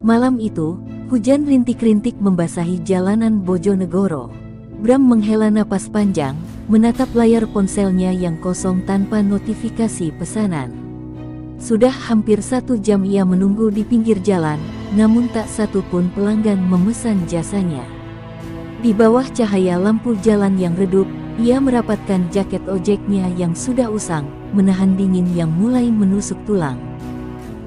Malam itu, hujan rintik-rintik membasahi jalanan Bojonegoro. Bram menghela napas panjang, menatap layar ponselnya yang kosong tanpa notifikasi pesanan. Sudah hampir 1 jam ia menunggu di pinggir jalan, namun tak satu pun pelanggan memesan jasanya. Di bawah cahaya lampu jalan yang redup, ia merapatkan jaket ojeknya yang sudah usang, menahan dingin yang mulai menusuk tulang.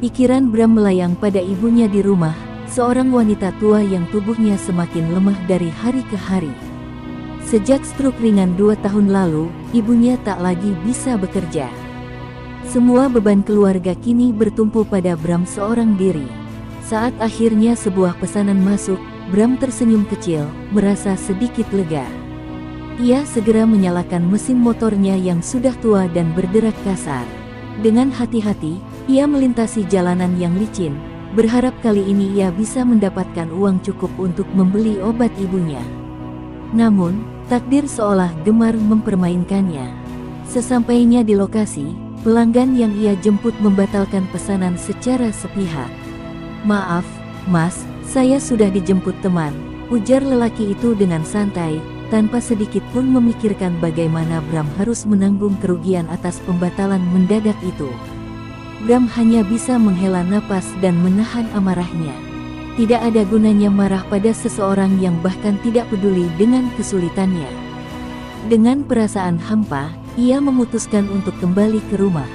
Pikiran Bram melayang pada ibunya di rumah, seorang wanita tua yang tubuhnya semakin lemah dari hari ke hari. Sejak stroke ringan 2 tahun lalu, ibunya tak lagi bisa bekerja. Semua beban keluarga kini bertumpu pada Bram seorang diri. Saat akhirnya sebuah pesanan masuk, Bram tersenyum kecil, merasa sedikit lega. Ia segera menyalakan mesin motornya yang sudah tua dan berderak kasar. Dengan hati-hati, ia melintasi jalanan yang licin, berharap kali ini ia bisa mendapatkan uang cukup untuk membeli obat ibunya. Namun, takdir seolah gemar mempermainkannya. Sesampainya di lokasi, pelanggan yang ia jemput membatalkan pesanan secara sepihak. "Maaf, Mas, saya sudah dijemput teman," ujar lelaki itu dengan santai, tanpa sedikit pun memikirkan bagaimana Bram harus menanggung kerugian atas pembatalan mendadak itu. Bram hanya bisa menghela napas dan menahan amarahnya. Tidak ada gunanya marah pada seseorang yang bahkan tidak peduli dengan kesulitannya. Dengan perasaan hampa, ia memutuskan untuk kembali ke rumah.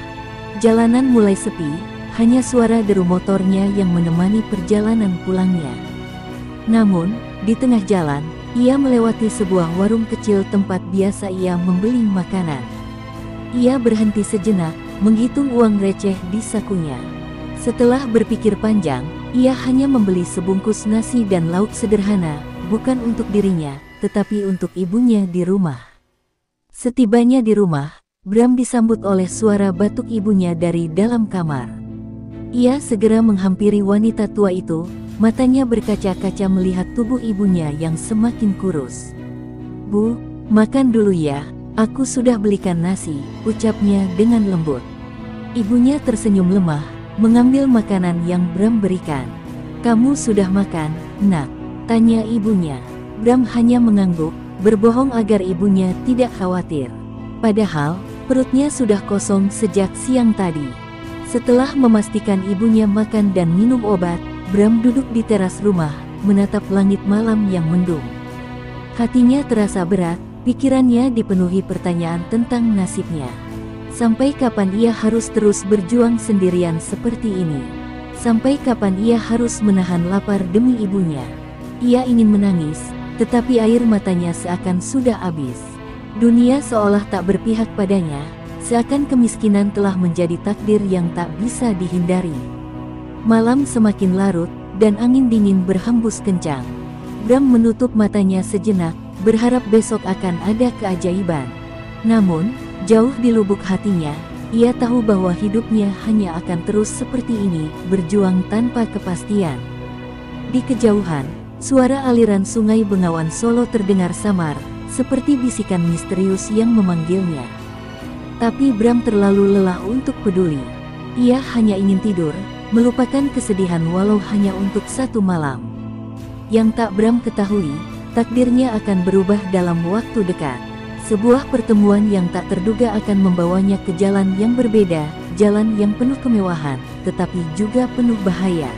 Jalanan mulai sepi, hanya suara deru motornya yang menemani perjalanan pulangnya. Namun, di tengah jalan, ia melewati sebuah warung kecil tempat biasa ia membeli makanan. Ia berhenti sejenak, menghitung uang receh di sakunya. Setelah berpikir panjang, ia hanya membeli sebungkus nasi dan lauk sederhana, bukan untuk dirinya, tetapi untuk ibunya di rumah. Setibanya di rumah, Bram disambut oleh suara batuk ibunya dari dalam kamar. Ia segera menghampiri wanita tua itu, matanya berkaca-kaca melihat tubuh ibunya yang semakin kurus. "Bu, makan dulu ya, aku sudah belikan nasi," ucapnya dengan lembut. Ibunya tersenyum lemah, mengambil makanan yang Bram berikan. "Kamu sudah makan, Nak?" tanya ibunya. Bram hanya mengangguk, berbohong agar ibunya tidak khawatir. Padahal, perutnya sudah kosong sejak siang tadi. Setelah memastikan ibunya makan dan minum obat, Bram duduk di teras rumah, menatap langit malam yang mendung. Hatinya terasa berat, pikirannya dipenuhi pertanyaan tentang nasibnya. Sampai kapan ia harus terus berjuang sendirian seperti ini? Sampai kapan ia harus menahan lapar demi ibunya? Ia ingin menangis, tetapi air matanya seakan sudah habis. Dunia seolah tak berpihak padanya, seakan kemiskinan telah menjadi takdir yang tak bisa dihindari. Malam semakin larut, dan angin dingin berhembus kencang. Bram menutup matanya sejenak, berharap besok akan ada keajaiban. Namun, jauh di lubuk hatinya, ia tahu bahwa hidupnya hanya akan terus seperti ini, berjuang tanpa kepastian. Di kejauhan, suara aliran sungai Bengawan Solo terdengar samar, seperti bisikan misterius yang memanggilnya. Tapi Bram terlalu lelah untuk peduli. Ia hanya ingin tidur, melupakan kesedihan walau hanya untuk 1 malam. Yang tak Bram ketahui, takdirnya akan berubah dalam waktu dekat. Sebuah pertemuan yang tak terduga akan membawanya ke jalan yang berbeda, jalan yang penuh kemewahan, tetapi juga penuh bahaya.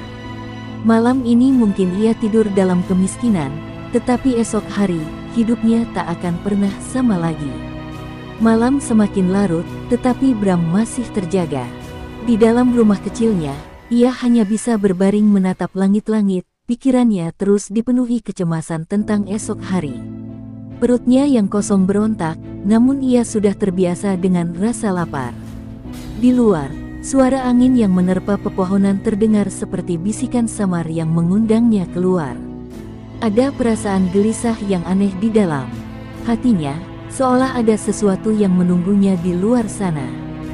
Malam ini mungkin ia tidur dalam kemiskinan, tetapi esok hari, hidupnya tak akan pernah sama lagi. Malam semakin larut, tetapi Bram masih terjaga. Di dalam rumah kecilnya, ia hanya bisa berbaring menatap langit-langit, pikirannya terus dipenuhi kecemasan tentang esok hari. Perutnya yang kosong berontak, namun ia sudah terbiasa dengan rasa lapar. Di luar, suara angin yang menerpa pepohonan terdengar seperti bisikan samar yang mengundangnya keluar. Ada perasaan gelisah yang aneh di dalam hatinya, seolah ada sesuatu yang menunggunya di luar sana.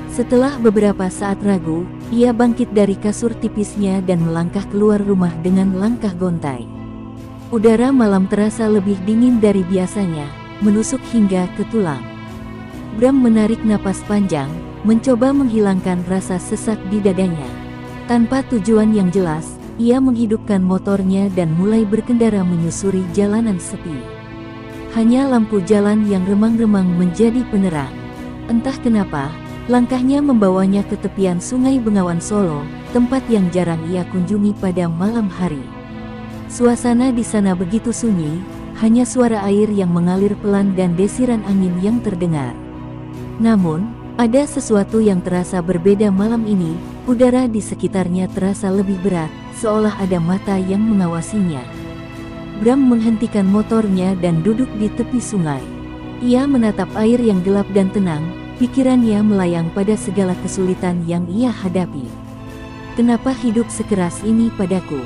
Setelah beberapa saat ragu, ia bangkit dari kasur tipisnya dan melangkah keluar rumah dengan langkah gontai. Udara malam terasa lebih dingin dari biasanya, menusuk hingga ke tulang. Bram menarik napas panjang, mencoba menghilangkan rasa sesak di dadanya. Tanpa tujuan yang jelas, ia menghidupkan motornya dan mulai berkendara menyusuri jalanan sepi. Hanya lampu jalan yang remang-remang menjadi penerang. Entah kenapa, langkahnya membawanya ke tepian Sungai Bengawan Solo, tempat yang jarang ia kunjungi pada malam hari. Suasana di sana begitu sunyi, hanya suara air yang mengalir pelan dan desiran angin yang terdengar. Namun, ada sesuatu yang terasa berbeda malam ini. Udara di sekitarnya terasa lebih berat, seolah ada mata yang mengawasinya. Bram menghentikan motornya dan duduk di tepi sungai. Ia menatap air yang gelap dan tenang, pikirannya melayang pada segala kesulitan yang ia hadapi. "Kenapa hidup sekeras ini padaku?"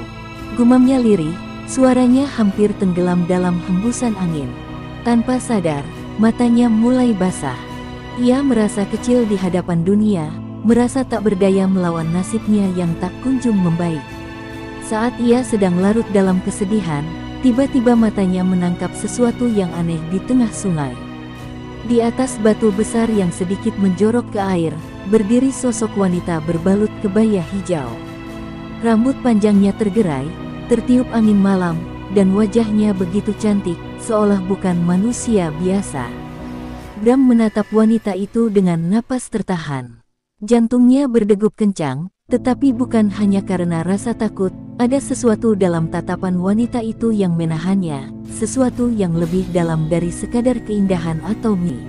gumamnya lirih, suaranya hampir tenggelam dalam hembusan angin. Tanpa sadar, matanya mulai basah. Ia merasa kecil di hadapan dunia, merasa tak berdaya melawan nasibnya yang tak kunjung membaik. Saat ia sedang larut dalam kesedihan, tiba-tiba matanya menangkap sesuatu yang aneh di tengah sungai. Di atas batu besar yang sedikit menjorok ke air, berdiri sosok wanita berbalut kebaya hijau. Rambut panjangnya tergerai, tertiup angin malam, dan wajahnya begitu cantik, seolah bukan manusia biasa. Bram menatap wanita itu dengan napas tertahan. Jantungnya berdegup kencang, tetapi bukan hanya karena rasa takut, ada sesuatu dalam tatapan wanita itu yang menahannya, sesuatu yang lebih dalam dari sekadar keindahan atau mimpi.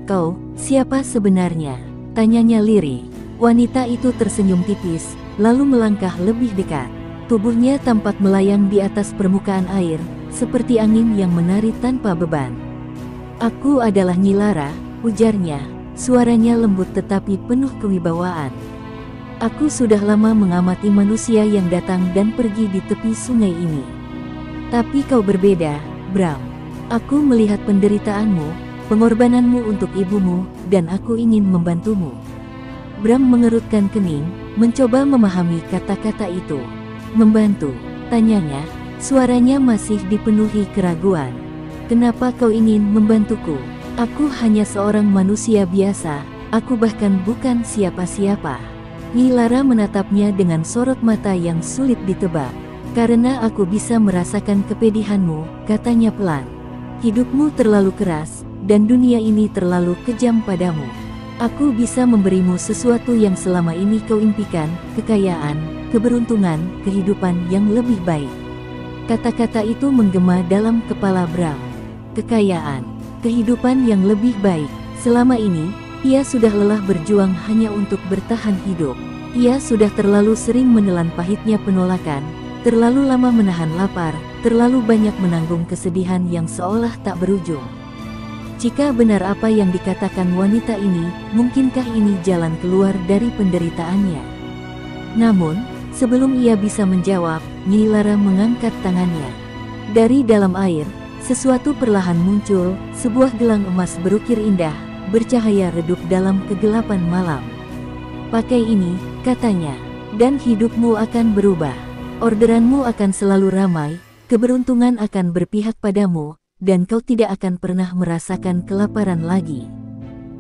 "Kau, siapa sebenarnya?" tanyanya lirih. Wanita itu tersenyum tipis, lalu melangkah lebih dekat. Tubuhnya tampak melayang di atas permukaan air, seperti angin yang menari tanpa beban. "Aku adalah Nyi Lara," ujarnya, suaranya lembut tetapi penuh kewibawaan. "Aku sudah lama mengamati manusia yang datang dan pergi di tepi sungai ini. Tapi kau berbeda, Bram. Aku melihat penderitaanmu, pengorbananmu untuk ibumu, dan aku ingin membantumu." Bram mengerutkan kening, mencoba memahami kata-kata itu. "Membantu?" tanyanya, suaranya masih dipenuhi keraguan. "Kenapa kau ingin membantuku? Aku hanya seorang manusia biasa, aku bahkan bukan siapa-siapa." Nyi Lara menatapnya dengan sorot mata yang sulit ditebak. "Karena aku bisa merasakan kepedihanmu," katanya pelan. "Hidupmu terlalu keras, dan dunia ini terlalu kejam padamu. Aku bisa memberimu sesuatu yang selama ini kau impikan, kekayaan, keberuntungan, kehidupan yang lebih baik." Kata-kata itu menggema dalam kepala Bram. Kekayaan, kehidupan yang lebih baik. Selama ini, ia sudah lelah berjuang hanya untuk bertahan hidup. Ia sudah terlalu sering menelan pahitnya penolakan, terlalu lama menahan lapar, terlalu banyak menanggung kesedihan yang seolah tak berujung. Jika benar apa yang dikatakan wanita ini, mungkinkah ini jalan keluar dari penderitaannya? Namun, sebelum ia bisa menjawab, Nyi Lara mengangkat tangannya. Dari dalam air, sesuatu perlahan muncul, sebuah gelang emas berukir indah, bercahaya redup dalam kegelapan malam. "Pakai ini," katanya, "dan hidupmu akan berubah. Orderanmu akan selalu ramai, keberuntungan akan berpihak padamu, dan kau tidak akan pernah merasakan kelaparan lagi."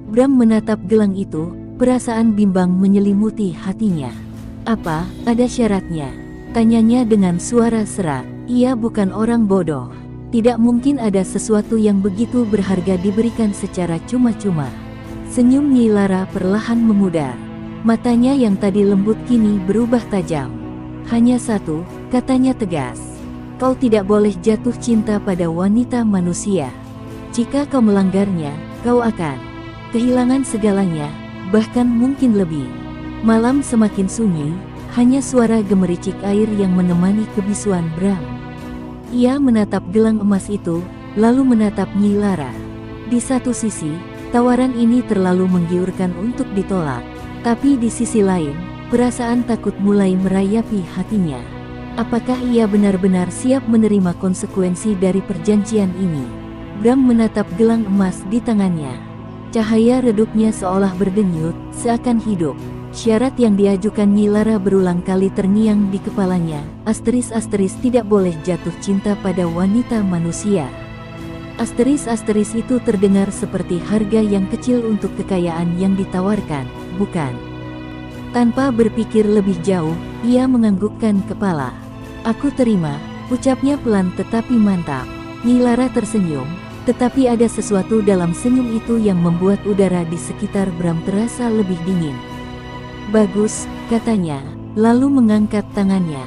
Bram menatap gelang itu, perasaan bimbang menyelimuti hatinya. "Apa, ada syaratnya?" tanyanya dengan suara serak. Ia bukan orang bodoh. Tidak mungkin ada sesuatu yang begitu berharga diberikan secara cuma-cuma. Senyum Nyi Lara perlahan memudar. Matanya yang tadi lembut kini berubah tajam. "Hanya satu," katanya tegas. "Kau tidak boleh jatuh cinta pada wanita manusia. Jika kau melanggarnya, kau akan kehilangan segalanya, bahkan mungkin lebih." Malam semakin sunyi, hanya suara gemericik air yang menemani kebisuan Bram. Ia menatap gelang emas itu, lalu menatap Nyi Lara. Di satu sisi, tawaran ini terlalu menggiurkan untuk ditolak. Tapi di sisi lain, perasaan takut mulai merayapi hatinya. Apakah ia benar-benar siap menerima konsekuensi dari perjanjian ini? Bram menatap gelang emas di tangannya. Cahaya redupnya seolah berdenyut, seakan hidup. Syarat yang diajukan Nyi Lara berulang kali terngiang di kepalanya. Asteris-asteris tidak boleh jatuh cinta pada wanita manusia. Asteris-asteris itu terdengar seperti harga yang kecil untuk kekayaan yang ditawarkan, bukan? Tanpa berpikir lebih jauh, ia menganggukkan kepala. "Aku terima," ucapnya pelan tetapi mantap. Nyi Lara tersenyum, tetapi ada sesuatu dalam senyum itu yang membuat udara di sekitar Bram terasa lebih dingin. "Bagus," katanya, lalu mengangkat tangannya.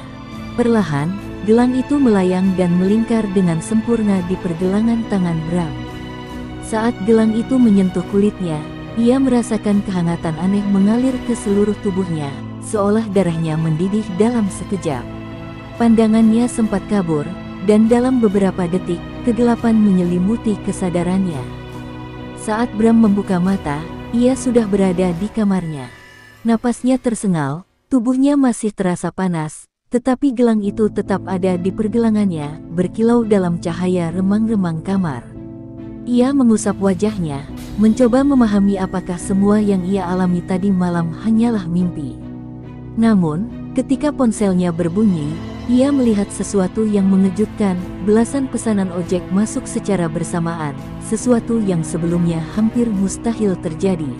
Perlahan, gelang itu melayang dan melingkar dengan sempurna di pergelangan tangan Bram. Saat gelang itu menyentuh kulitnya, ia merasakan kehangatan aneh mengalir ke seluruh tubuhnya, seolah darahnya mendidih dalam sekejap. Pandangannya sempat kabur, dan dalam beberapa detik, kegelapan menyelimuti kesadarannya. Saat Bram membuka mata, ia sudah berada di kamarnya. Napasnya tersengal, tubuhnya masih terasa panas, tetapi gelang itu tetap ada di pergelangannya, berkilau dalam cahaya remang-remang kamar. Ia mengusap wajahnya, mencoba memahami apakah semua yang ia alami tadi malam hanyalah mimpi. Namun, ketika ponselnya berbunyi, ia melihat sesuatu yang mengejutkan. Belasan pesanan ojek masuk secara bersamaan, sesuatu yang sebelumnya hampir mustahil terjadi.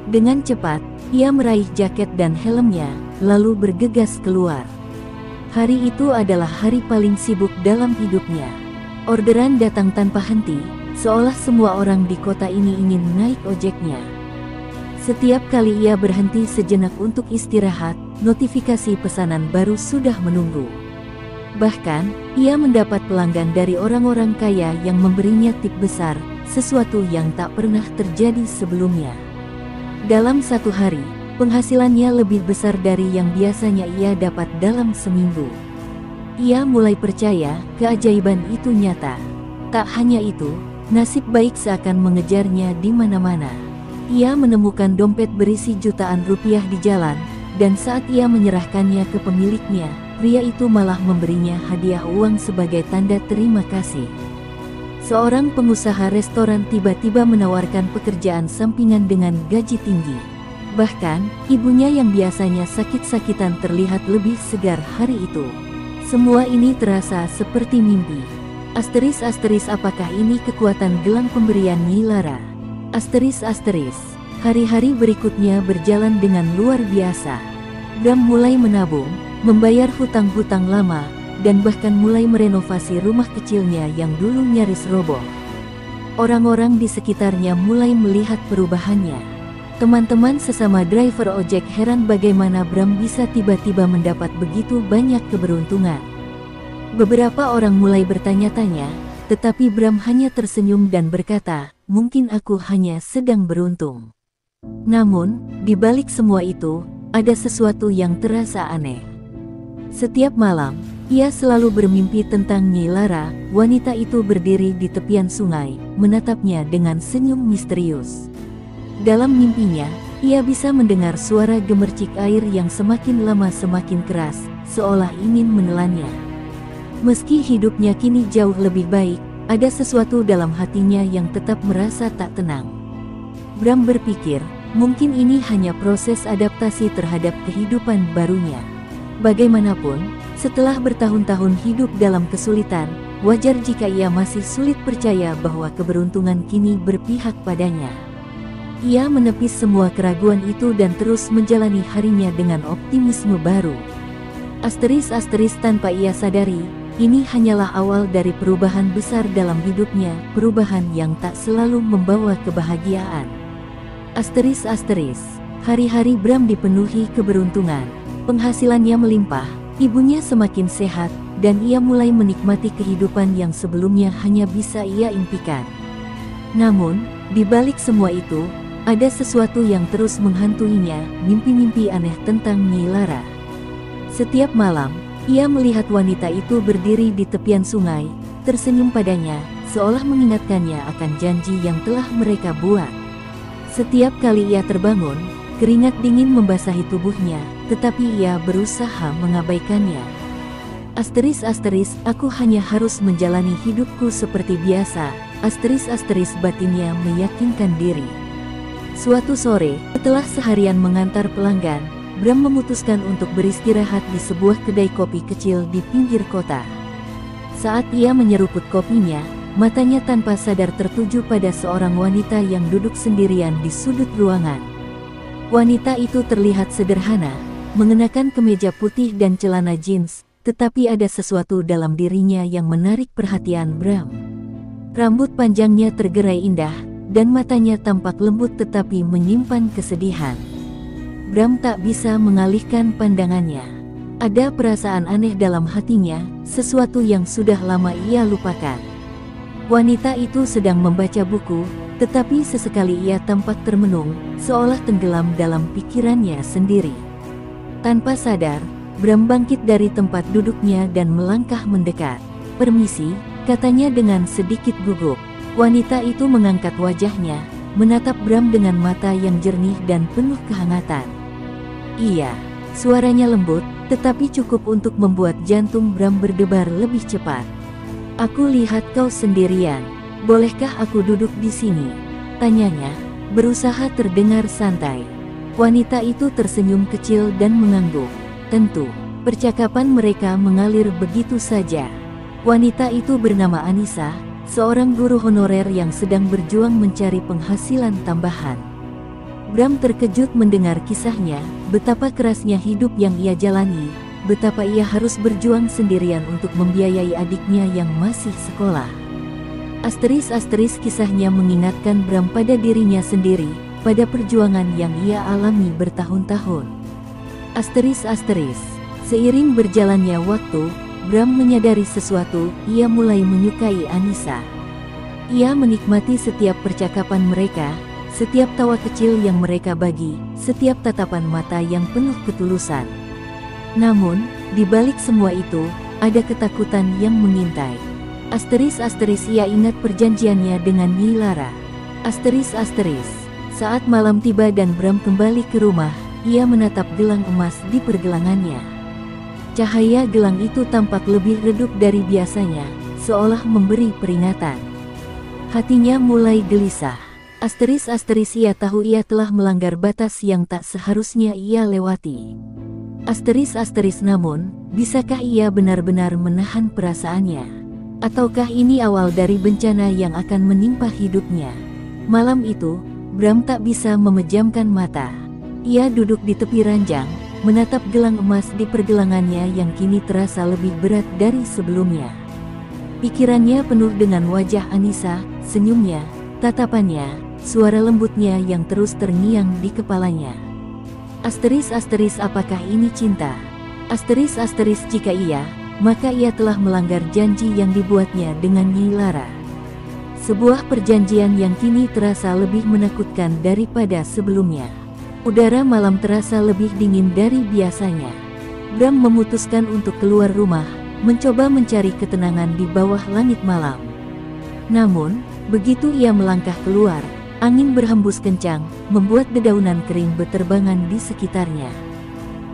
Dengan cepat, ia meraih jaket dan helmnya, lalu bergegas keluar. Hari itu adalah hari paling sibuk dalam hidupnya. Orderan datang tanpa henti, seolah semua orang di kota ini ingin naik ojeknya. Setiap kali ia berhenti sejenak untuk istirahat, notifikasi pesanan baru sudah menunggu. Bahkan, ia mendapat pelanggan dari orang-orang kaya yang memberinya tip besar, sesuatu yang tak pernah terjadi sebelumnya. Dalam satu hari, penghasilannya lebih besar dari yang biasanya ia dapat dalam seminggu. Ia mulai percaya keajaiban itu nyata. Tak hanya itu, nasib baik seakan mengejarnya di mana-mana. Ia menemukan dompet berisi jutaan rupiah di jalan, dan saat ia menyerahkannya ke pemiliknya, pria itu malah memberinya hadiah uang sebagai tanda terima kasih. Seorang pengusaha restoran tiba-tiba menawarkan pekerjaan sampingan dengan gaji tinggi. Bahkan, ibunya yang biasanya sakit-sakitan terlihat lebih segar hari itu. Semua ini terasa seperti mimpi. Asteris, apakah ini kekuatan gelang pemberian Nyi Lara? Asteris, hari-hari berikutnya berjalan dengan luar biasa. Bram mulai menabung, membayar hutang-hutang lama, dan bahkan mulai merenovasi rumah kecilnya yang dulu nyaris roboh. Orang-orang di sekitarnya mulai melihat perubahannya. Teman-teman sesama driver ojek heran bagaimana Bram bisa tiba-tiba mendapat begitu banyak keberuntungan. Beberapa orang mulai bertanya-tanya, tetapi Bram hanya tersenyum dan berkata, "Mungkin aku hanya sedang beruntung." Namun, di balik semua itu, ada sesuatu yang terasa aneh. Setiap malam, ia selalu bermimpi tentang Nyi Lara. Wanita itu berdiri di tepian sungai, menatapnya dengan senyum misterius. Dalam mimpinya, ia bisa mendengar suara gemercik air yang semakin lama semakin keras, seolah ingin menelannya. Meski hidupnya kini jauh lebih baik, ada sesuatu dalam hatinya yang tetap merasa tak tenang. Bram berpikir, mungkin ini hanya proses adaptasi terhadap kehidupan barunya. Bagaimanapun, setelah bertahun-tahun hidup dalam kesulitan, wajar jika ia masih sulit percaya bahwa keberuntungan kini berpihak padanya. Ia menepis semua keraguan itu dan terus menjalani harinya dengan optimisme baru. Asteris, tanpa ia sadari, ini hanyalah awal dari perubahan besar dalam hidupnya, perubahan yang tak selalu membawa kebahagiaan. Asteris, hari-hari Bram dipenuhi keberuntungan. Penghasilannya melimpah, ibunya semakin sehat, dan ia mulai menikmati kehidupan yang sebelumnya hanya bisa ia impikan. Namun, di balik semua itu, ada sesuatu yang terus menghantuinya, mimpi-mimpi aneh tentang Nyi Lara. Setiap malam, ia melihat wanita itu berdiri di tepian sungai, tersenyum padanya, seolah mengingatkannya akan janji yang telah mereka buat. Setiap kali ia terbangun, keringat dingin membasahi tubuhnya, tetapi ia berusaha mengabaikannya. Asteris, aku hanya harus menjalani hidupku seperti biasa. Asteris, batinnya meyakinkan diri. Suatu sore, setelah seharian mengantar pelanggan, Bram memutuskan untuk beristirahat di sebuah kedai kopi kecil di pinggir kota. Saat ia menyeruput kopinya, matanya tanpa sadar tertuju pada seorang wanita yang duduk sendirian di sudut ruangan. Wanita itu terlihat sederhana, mengenakan kemeja putih dan celana jeans, tetapi ada sesuatu dalam dirinya yang menarik perhatian Bram. Rambut panjangnya tergerai indah, dan matanya tampak lembut tetapi menyimpan kesedihan. Bram tak bisa mengalihkan pandangannya. Ada perasaan aneh dalam hatinya, sesuatu yang sudah lama ia lupakan. Wanita itu sedang membaca buku, tetapi sesekali ia tampak termenung, seolah tenggelam dalam pikirannya sendiri. Tanpa sadar, Bram bangkit dari tempat duduknya dan melangkah mendekat. "Permisi," katanya dengan sedikit gugup. Wanita itu mengangkat wajahnya, menatap Bram dengan mata yang jernih dan penuh kehangatan. "Iya," suaranya lembut, tetapi cukup untuk membuat jantung Bram berdebar lebih cepat. "Aku lihat kau sendirian. Bolehkah aku duduk di sini?" tanyanya, berusaha terdengar santai. Wanita itu tersenyum kecil dan mengangguk. Tentu, percakapan mereka mengalir begitu saja. Wanita itu bernama Anissa, seorang guru honorer yang sedang berjuang mencari penghasilan tambahan. Bram terkejut mendengar kisahnya, betapa kerasnya hidup yang ia jalani, betapa ia harus berjuang sendirian untuk membiayai adiknya yang masih sekolah. Asterisk kisahnya mengingatkan Bram pada dirinya sendiri, pada perjuangan yang ia alami bertahun-tahun. Seiring berjalannya waktu, Bram menyadari sesuatu, ia mulai menyukai Anissa. Ia menikmati setiap percakapan mereka, setiap tawa kecil yang mereka bagi, setiap tatapan mata yang penuh ketulusan. Namun, di balik semua itu, ada ketakutan yang mengintai. Ia ingat perjanjiannya dengan Nyi Lara. Saat malam tiba dan Bram kembali ke rumah, ia menatap gelang emas di pergelangannya. Cahaya gelang itu tampak lebih redup dari biasanya, seolah memberi peringatan. Hatinya mulai gelisah. Ia tahu ia telah melanggar batas yang tak seharusnya ia lewati. Namun, bisakah ia benar-benar menahan perasaannya? Ataukah ini awal dari bencana yang akan menimpa hidupnya? Malam itu, Bram tak bisa memejamkan mata. Ia duduk di tepi ranjang, menatap gelang emas di pergelangannya yang kini terasa lebih berat dari sebelumnya. Pikirannya penuh dengan wajah Anissa, senyumnya, tatapannya, suara lembutnya yang terus terngiang di kepalanya. Apakah ini cinta? Jika iya, maka ia telah melanggar janji yang dibuatnya dengan Nyi Lara. Sebuah perjanjian yang kini terasa lebih menakutkan daripada sebelumnya. Udara malam terasa lebih dingin dari biasanya. Bram memutuskan untuk keluar rumah, mencoba mencari ketenangan di bawah langit malam. Namun, begitu ia melangkah keluar, angin berhembus kencang, membuat dedaunan kering beterbangan di sekitarnya.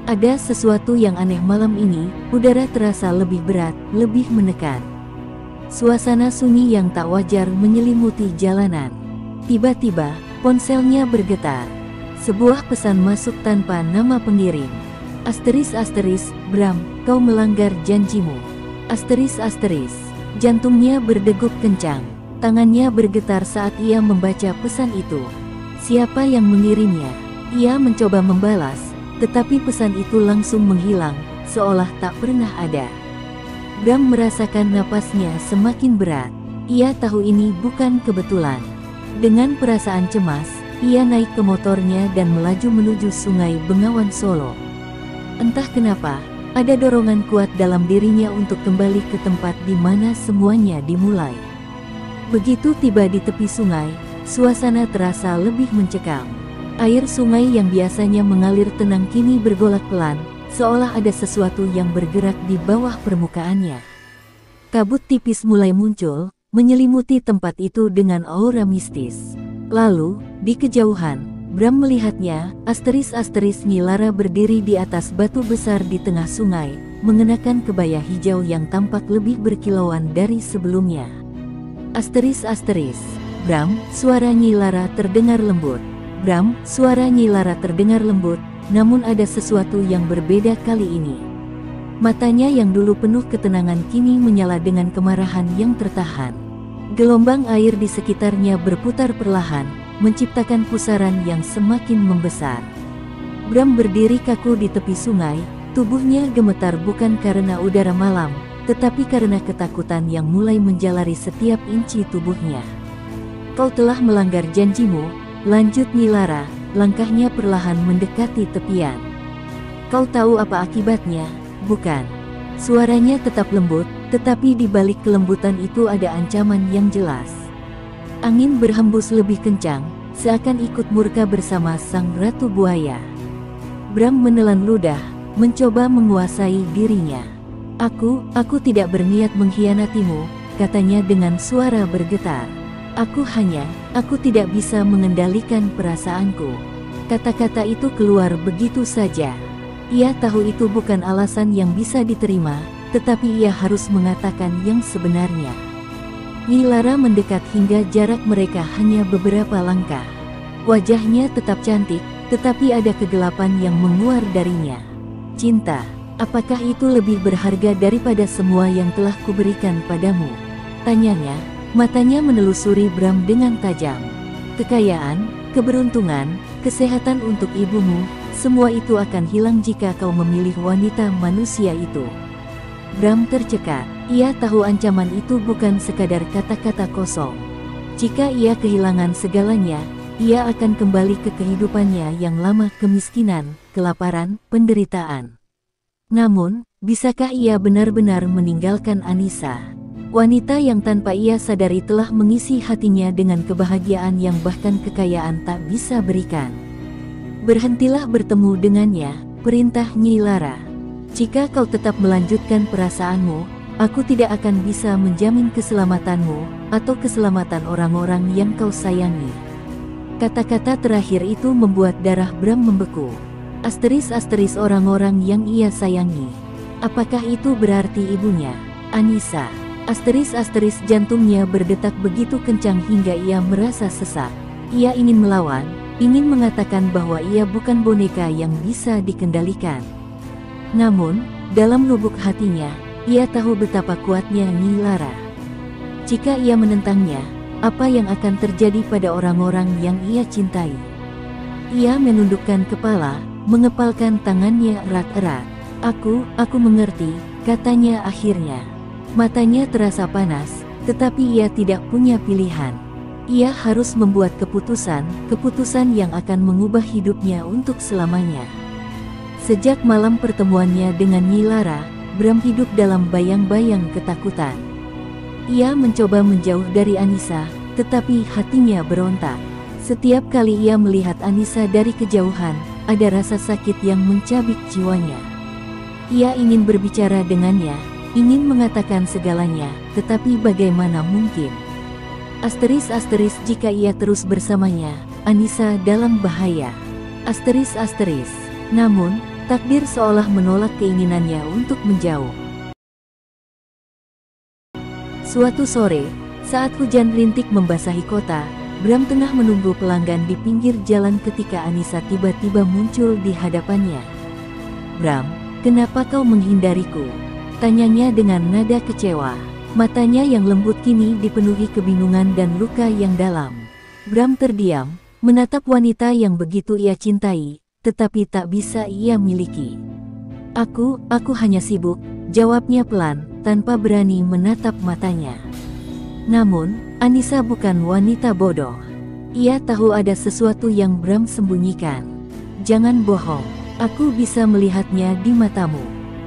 Ada sesuatu yang aneh malam ini, udara terasa lebih berat, lebih menekan. Suasana sunyi yang tak wajar menyelimuti jalanan. Tiba-tiba, ponselnya bergetar. Sebuah pesan masuk tanpa nama pengirim. Bram, kau melanggar janjimu. Jantungnya berdegup kencang. Tangannya bergetar saat ia membaca pesan itu. Siapa yang mengirimnya? Ia mencoba membalas, tetapi pesan itu langsung menghilang, seolah tak pernah ada. Bram merasakan napasnya semakin berat. Ia tahu ini bukan kebetulan. Dengan perasaan cemas, ia naik ke motornya dan melaju menuju Sungai Bengawan Solo. Entah kenapa, ada dorongan kuat dalam dirinya untuk kembali ke tempat di mana semuanya dimulai. Begitu tiba di tepi sungai, suasana terasa lebih mencekam. Air sungai yang biasanya mengalir tenang kini bergolak pelan, seolah ada sesuatu yang bergerak di bawah permukaannya. Kabut tipis mulai muncul, menyelimuti tempat itu dengan aura mistis. Lalu, di kejauhan, Bram melihatnya, Nyi Lara berdiri di atas batu besar di tengah sungai, mengenakan kebaya hijau yang tampak lebih berkilauan dari sebelumnya. Bram, suara Nyi Lara terdengar lembut. Namun ada sesuatu yang berbeda kali ini. Matanya yang dulu penuh ketenangan kini menyala dengan kemarahan yang tertahan. Gelombang air di sekitarnya berputar perlahan, menciptakan pusaran yang semakin membesar. Bram berdiri kaku di tepi sungai, tubuhnya gemetar bukan karena udara malam, tetapi karena ketakutan yang mulai menjalari setiap inci tubuhnya. Kau telah melanggar janjimu, lanjut Nyi Lara, langkahnya perlahan mendekati tepian. Kau tahu apa akibatnya, bukan? Suaranya tetap lembut, tetapi di balik kelembutan itu ada ancaman yang jelas. Angin berhembus lebih kencang, seakan ikut murka bersama sang ratu buaya. Bram menelan ludah, mencoba menguasai dirinya. Aku tidak berniat mengkhianatimu, katanya dengan suara bergetar. Aku tidak bisa mengendalikan perasaanku. Kata-kata itu keluar begitu saja. Ia tahu itu bukan alasan yang bisa diterima, tetapi ia harus mengatakan yang sebenarnya. Nyi Lara mendekat hingga jarak mereka hanya beberapa langkah. Wajahnya tetap cantik, tetapi ada kegelapan yang menguar darinya. Cinta, apakah itu lebih berharga daripada semua yang telah kuberikan padamu? Tanyanya, matanya menelusuri Bram dengan tajam. Kekayaan, keberuntungan, kesehatan untuk ibumu, semua itu akan hilang jika kau memilih wanita manusia itu. Bram tercekat, ia tahu ancaman itu bukan sekadar kata-kata kosong. Jika ia kehilangan segalanya, ia akan kembali ke kehidupannya yang lama, kemiskinan, kelaparan, penderitaan. Namun, bisakah ia benar-benar meninggalkan Anissa? Wanita yang tanpa ia sadari telah mengisi hatinya dengan kebahagiaan yang bahkan kekayaan tak bisa berikan. Berhentilah bertemu dengannya, perintah Nyi Lara. Jika kau tetap melanjutkan perasaanmu, aku tidak akan bisa menjamin keselamatanmu, atau keselamatan orang-orang yang kau sayangi. Kata-kata terakhir itu membuat darah Bram membeku. Asteris orang-orang yang ia sayangi. Apakah itu berarti ibunya, Anissa? Asteris jantungnya berdetak begitu kencang hingga ia merasa sesak. Ia ingin melawan, ingin mengatakan bahwa ia bukan boneka yang bisa dikendalikan. Namun, dalam lubuk hatinya, ia tahu betapa kuatnya Nyi Lara. Jika ia menentangnya, apa yang akan terjadi pada orang-orang yang ia cintai? Ia menundukkan kepala, mengepalkan tangannya erat-erat. Aku mengerti, katanya akhirnya. Matanya terasa panas, tetapi ia tidak punya pilihan. Ia harus membuat keputusan yang akan mengubah hidupnya untuk selamanya. Sejak malam pertemuannya dengan Nyi Lara, Bram hidup dalam bayang-bayang ketakutan. Ia mencoba menjauh dari Anissa, tetapi hatinya berontak. Setiap kali ia melihat Anissa dari kejauhan, ada rasa sakit yang mencabik jiwanya. Ia ingin berbicara dengannya, ingin mengatakan segalanya, tetapi bagaimana mungkin? Asteris jika ia terus bersamanya, Anissa dalam bahaya. Asteris. Namun, takdir seolah menolak keinginannya untuk menjauh. Suatu sore, saat hujan rintik membasahi kota, Bram tengah menunggu pelanggan di pinggir jalan ketika Anissa tiba-tiba muncul di hadapannya. "Bram, kenapa kau menghindariku?" tanyanya dengan nada kecewa. Matanya yang lembut kini dipenuhi kebingungan dan luka yang dalam. Bram terdiam, menatap wanita yang begitu ia cintai, tetapi tak bisa ia miliki. Aku hanya sibuk," jawabnya pelan, tanpa berani menatap matanya. Namun, Anissa bukan wanita bodoh. Ia tahu ada sesuatu yang Bram sembunyikan. "Jangan bohong, aku bisa melihatnya di matamu.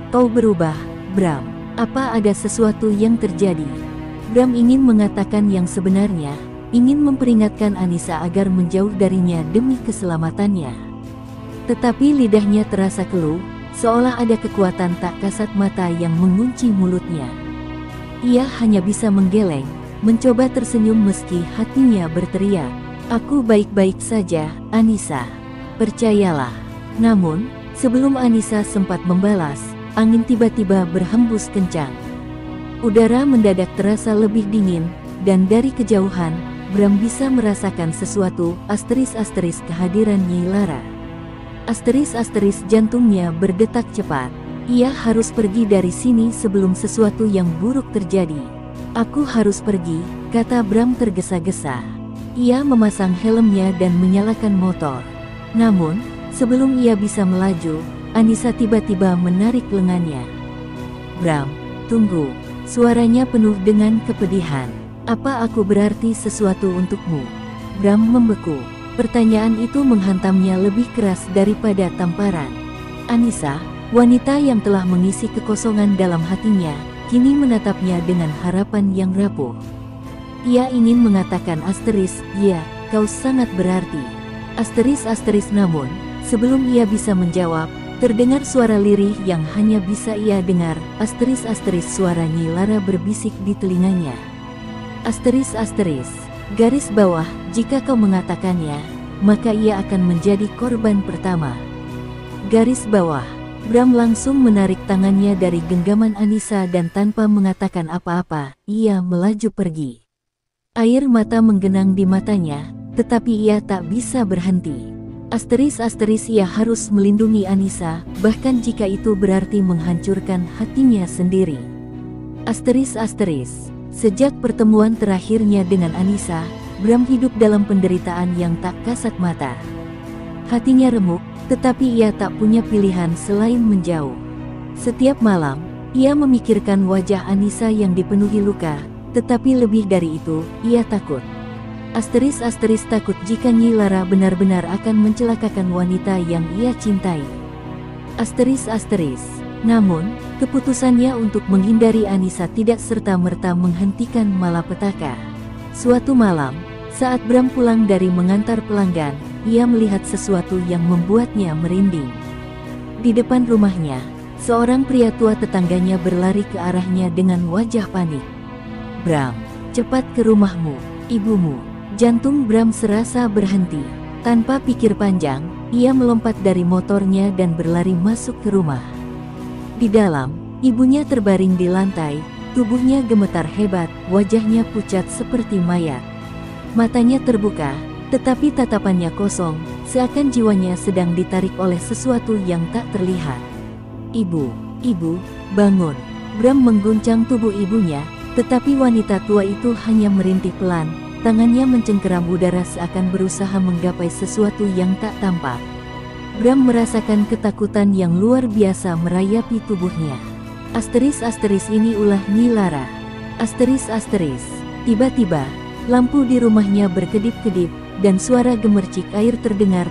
Kau berubah, Bram. Apa ada sesuatu yang terjadi?" Bram ingin mengatakan yang sebenarnya, ingin memperingatkan Anissa agar menjauh darinya demi keselamatannya. Tetapi lidahnya terasa keluh, seolah ada kekuatan tak kasat mata yang mengunci mulutnya. Ia hanya bisa menggeleng, mencoba tersenyum meski hatinya berteriak, "Aku baik-baik saja, Anissa. Percayalah." Namun, sebelum Anissa sempat membalas, angin tiba-tiba berhembus kencang. Udara mendadak terasa lebih dingin, dan dari kejauhan, Bram bisa merasakan sesuatu, asteris kehadiran Nyi Lara. Asteris jantungnya berdetak cepat. Ia harus pergi dari sini sebelum sesuatu yang buruk terjadi. "Aku harus pergi," kata Bram tergesa-gesa. Ia memasang helmnya dan menyalakan motor. Namun, Sebelum ia bisa melaju, Anissa tiba-tiba menarik lengannya. "Bram, tunggu." Suaranya penuh dengan kepedihan. "Apa aku berarti sesuatu untukmu?" Bram membeku. Pertanyaan itu menghantamnya lebih keras daripada tamparan. Anissa, wanita yang telah mengisi kekosongan dalam hatinya, kini menatapnya dengan harapan yang rapuh. Ia ingin mengatakan "Ya, kau sangat berarti." Namun, sebelum ia bisa menjawab, terdengar suara lirih yang hanya bisa ia dengar. Suara Nyi Lara berbisik di telinganya. Garis bawah, jika kau mengatakannya, maka ia akan menjadi korban pertama. Garis bawah. Bram langsung menarik tangannya dari genggaman Anissa dan tanpa mengatakan apa-apa, ia melaju pergi. Air mata menggenang di matanya, tetapi ia tak bisa berhenti. Ia harus melindungi Anissa, bahkan jika itu berarti menghancurkan hatinya sendiri. Sejak pertemuan terakhirnya dengan Anissa, Bram hidup dalam penderitaan yang tak kasat mata. Hatinya remuk, tetapi ia tak punya pilihan selain menjauh. Setiap malam, ia memikirkan wajah Anissa yang dipenuhi luka, tetapi lebih dari itu, ia takut. Takut jika Nyi Lara benar-benar akan mencelakakan wanita yang ia cintai. Namun, keputusannya untuk menghindari Anissa tidak serta-merta menghentikan malapetaka. Suatu malam, saat Bram pulang dari mengantar pelanggan, ia melihat sesuatu yang membuatnya merinding. Di depan rumahnya, seorang pria tua tetangganya berlari ke arahnya dengan wajah panik. "Bram, cepat ke rumahmu, ibumu." Jantung Bram serasa berhenti. Tanpa pikir panjang, ia melompat dari motornya dan berlari masuk ke rumah. Di dalam, ibunya terbaring di lantai, tubuhnya gemetar hebat, wajahnya pucat seperti mayat. Matanya terbuka, tetapi tatapannya kosong, seakan jiwanya sedang ditarik oleh sesuatu yang tak terlihat. Ibu, bangun." Bram mengguncang tubuh ibunya, tetapi wanita tua itu hanya merintih pelan. Tangannya mencengkeram udara seakan berusaha menggapai sesuatu yang tak tampak. Bram merasakan ketakutan yang luar biasa merayapi tubuhnya. Ini ulah Nyi Lara. Tiba-tiba, lampu di rumahnya berkedip-kedip, dan suara gemercik air terdengar.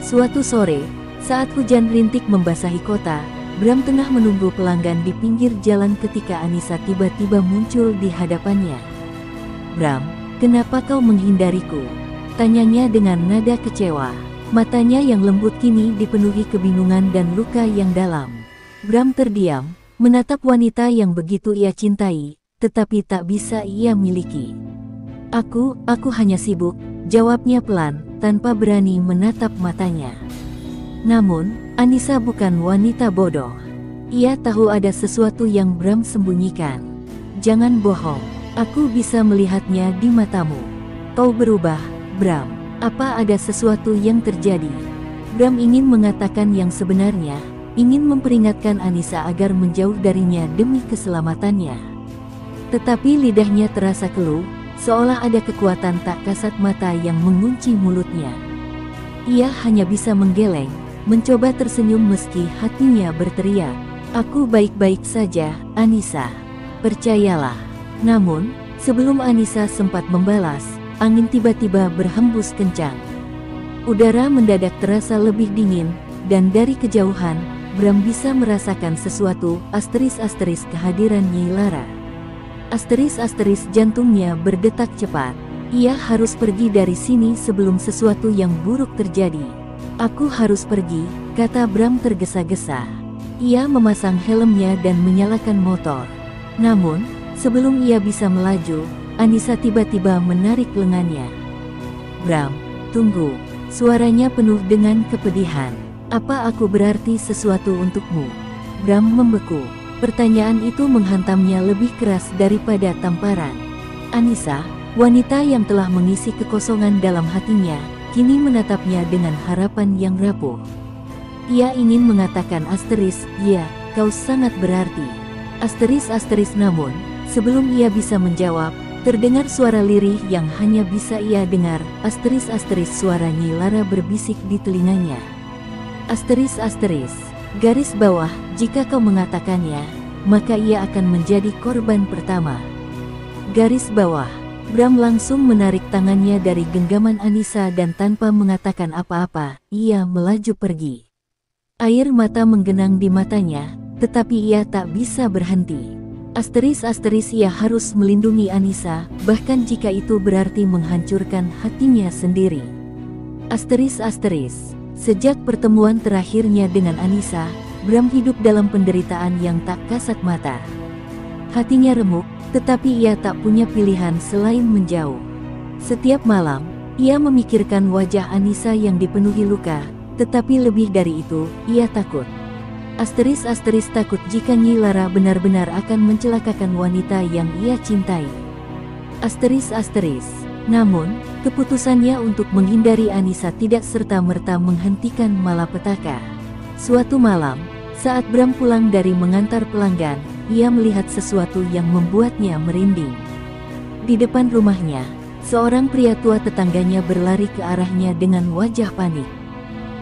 Suatu sore, saat hujan rintik membasahi kota, Bram tengah menunggu pelanggan di pinggir jalan ketika Anissa tiba-tiba muncul di hadapannya. "Bram, kenapa kau menghindariku?" tanyanya dengan nada kecewa. Matanya yang lembut kini dipenuhi kebingungan dan luka yang dalam. Bram terdiam, menatap wanita yang begitu ia cintai, tetapi tak bisa ia miliki. Aku hanya sibuk," jawabnya pelan, tanpa berani menatap matanya. Namun, Anissa bukan wanita bodoh. Ia tahu ada sesuatu yang Bram sembunyikan. "Jangan bohong, aku bisa melihatnya di matamu. Kau berubah, Bram. Apa ada sesuatu yang terjadi?" Bram ingin mengatakan yang sebenarnya, ingin memperingatkan Anissa agar menjauh darinya demi keselamatannya. Tetapi lidahnya terasa keluh, seolah ada kekuatan tak kasat mata yang mengunci mulutnya. Ia hanya bisa menggeleng, mencoba tersenyum meski hatinya berteriak, "Aku baik-baik saja, Anissa. Percayalah." Namun, sebelum Anissa sempat membalas, angin tiba-tiba berhembus kencang. Udara mendadak terasa lebih dingin, dan dari kejauhan, Bram bisa merasakan sesuatu, asteris kehadiran Nyi Lara. Asteris jantungnya berdetak cepat. Ia harus pergi dari sini sebelum sesuatu yang buruk terjadi. Aku harus pergi, kata Bram tergesa-gesa. Ia memasang helmnya dan menyalakan motor. Namun, sebelum ia bisa melaju, Anissa tiba-tiba menarik lengannya. Bram, tunggu. Suaranya penuh dengan kepedihan. Apa aku berarti sesuatu untukmu? Bram membeku. Pertanyaan itu menghantamnya lebih keras daripada tamparan. Anissa, wanita yang telah mengisi kekosongan dalam hatinya, kini menatapnya dengan harapan yang rapuh. Ia ingin mengatakan ya, kau sangat berarti. Namun, sebelum ia bisa menjawab, terdengar suara lirih yang hanya bisa ia dengar, suara Nyi Lara berbisik di telinganya. Garis bawah, jika kau mengatakannya, maka ia akan menjadi korban pertama. Garis bawah, Bram langsung menarik tangannya dari genggaman Anissa dan tanpa mengatakan apa-apa, ia melaju pergi. Air mata menggenang di matanya, tetapi ia tak bisa berhenti. Ia harus melindungi Anissa, bahkan jika itu berarti menghancurkan hatinya sendiri. Sejak pertemuan terakhirnya dengan Anissa, Bram hidup dalam penderitaan yang tak kasat mata. Hatinya remuk, tetapi ia tak punya pilihan selain menjauh. Setiap malam, ia memikirkan wajah Anissa yang dipenuhi luka, tetapi lebih dari itu, ia takut. Takut jika Nyi Lara benar-benar akan mencelakakan wanita yang ia cintai. Namun, keputusannya untuk menghindari Anissa tidak serta-merta menghentikan malapetaka. Suatu malam, saat Bram pulang dari mengantar pelanggan, ia melihat sesuatu yang membuatnya merinding. Di depan rumahnya, seorang pria tua tetangganya berlari ke arahnya dengan wajah panik.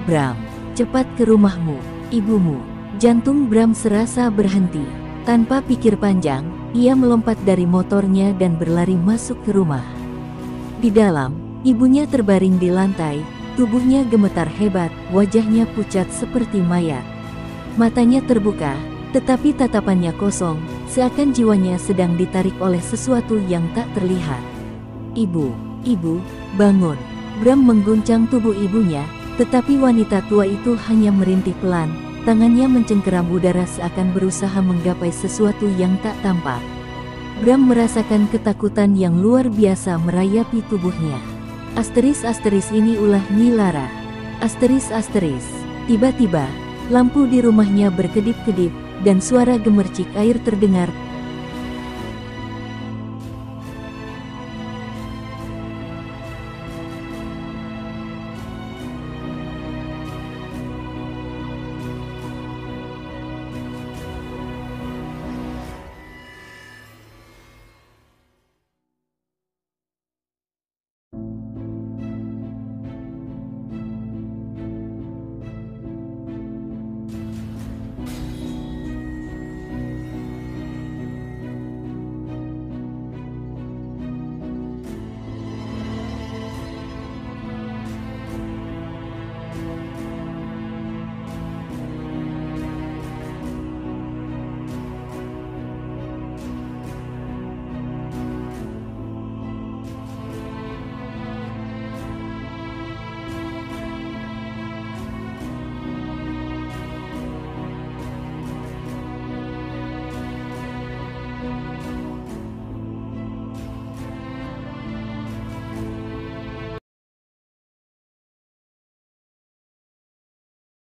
Bram, cepat ke rumahmu, ibumu. Jantung Bram serasa berhenti. Tanpa pikir panjang, ia melompat dari motornya dan berlari masuk ke rumah. Di dalam, ibunya terbaring di lantai, tubuhnya gemetar hebat, wajahnya pucat seperti mayat. Matanya terbuka, tetapi tatapannya kosong, seakan jiwanya sedang ditarik oleh sesuatu yang tak terlihat. Ibu, bangun. Bram mengguncang tubuh ibunya, tetapi wanita tua itu hanya merintih pelan. Tangannya mencengkeram udara seakan berusaha menggapai sesuatu yang tak tampak. Bram merasakan ketakutan yang luar biasa merayapi tubuhnya. Ini ulah Nyi Lara. Tiba-tiba, lampu di rumahnya berkedip-kedip, dan suara gemercik air terdengar